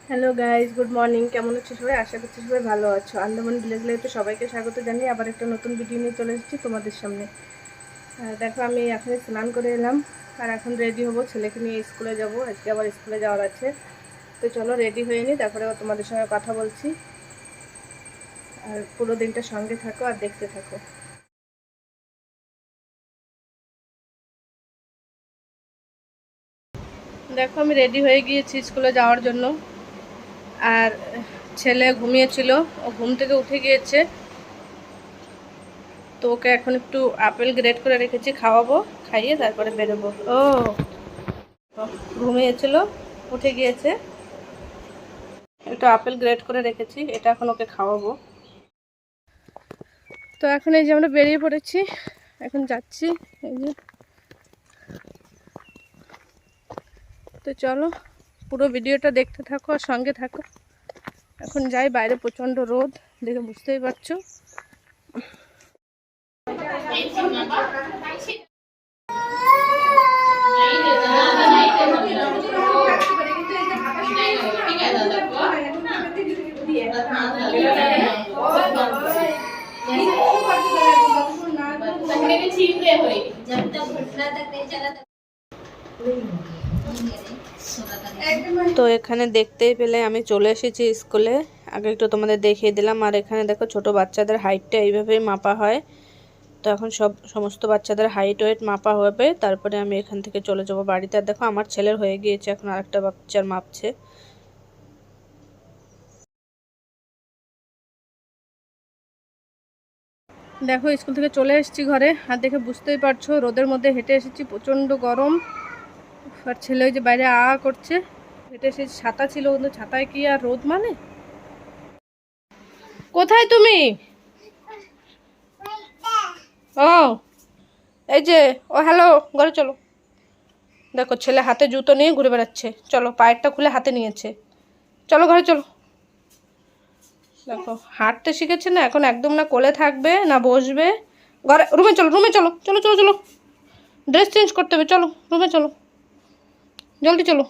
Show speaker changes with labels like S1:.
S1: Hello guys, good morning. কেমন আছো সবাই? আশা করছি সবাই ভালো আছো। আন্দামান ভিলেজ লাইফে সবাইকে স্বাগত জানিয়ে আবার একটা নতুন ভিডিও নিয়ে চলে এসেছি তোমাদের সামনে। দেখো, আমি এখন স্নান করে এলাম আর এখন রেডি হব, ছেলেকে নিয়ে স্কুলে যাব। আজকে আবার স্কুলে যাওয়ার আছে, তো চলো রেডি হয়ে নিই, তারপরে তোমাদের সঙ্গে কথা বলছি। আর পুরো দিনটা সঙ্গে থাকো আর দেখতে থাকো। দেখো, আমি রেডি হয়ে গিয়েছি স্কুলে যাওয়ার জন্য। আর ছেলে ঘুমিয়েছিল, ও ঘুম থেকে উঠে গিয়েছে, তো ওকে এখন একটু আপেল গ্রেট করে রেখেছি, খাওয়াবো, খাইয়ে তারপরে বেরোবো। ও ঘুমিয়েছিল, উঠে গিয়েছে, একটু আপেল গ্রেট করে রেখেছি, এটা এখন ওকে খাওয়াবো। তো এখন এই যে আমরা বেরিয়ে পড়েছি, এখন যাচ্ছি এই যে। তো চলো পুরো ভিডিওটা দেখতে থাকো আর সঙ্গে থাকো। এখন যাই, বাইরে প্রচণ্ড রোদ, দেখে বুঝতেই পারছো। তো এখানে দেখতেই পেলে আমি চলে এসেছি স্কুলে। আগে একটু তোমাদের দেখিয়ে দিলাম। আর এখানে দেখো, ছোট বাচ্চাদের হাইটটা এইভাবেই মাপা হয়। তো এখন সমস্ত বাচ্চাদের হাইট ওয়েট মাপা হবে, তারপরে আমি এখান থেকে চলে যাব বাড়িতে। আর দেখো, আমার ছেলের হয়ে গিয়েছে, এখন আরেকটা বাচ্চার মাপছে। দেখো, স্কুল থেকে চলে এসেছি ঘরে, আর দেখে বুঝতেই পারছো রোদের মধ্যে হেঁটে এসেছি, প্রচণ্ড গরম। আর ছেলে ওই যে বাইরে করছে, হেঁটে এসেছি। ছাতা ছিল, কিন্তু ছাতায় কি আর রোদ মানে? কোথায় তুমি? ও এই যে, ও হ্যালো, ঘরে চলো। দেখো, ছেলে হাতে জুতো নিয়ে ঘুরে বেড়াচ্ছে। চলো, পায়েরটা খুলে হাতে নিয়েছে, চলো ঘরে চলো। দেখো, হাঁটতে শিখেছে না, এখন একদম না কোলে থাকবে না বসবে। ঘরে, রুমে চলো, রুমে চলো, চলো চলো চলো। ড্রেস চেঞ্জ করতে হবে, চলো রুমে চলো, জলদি চলো।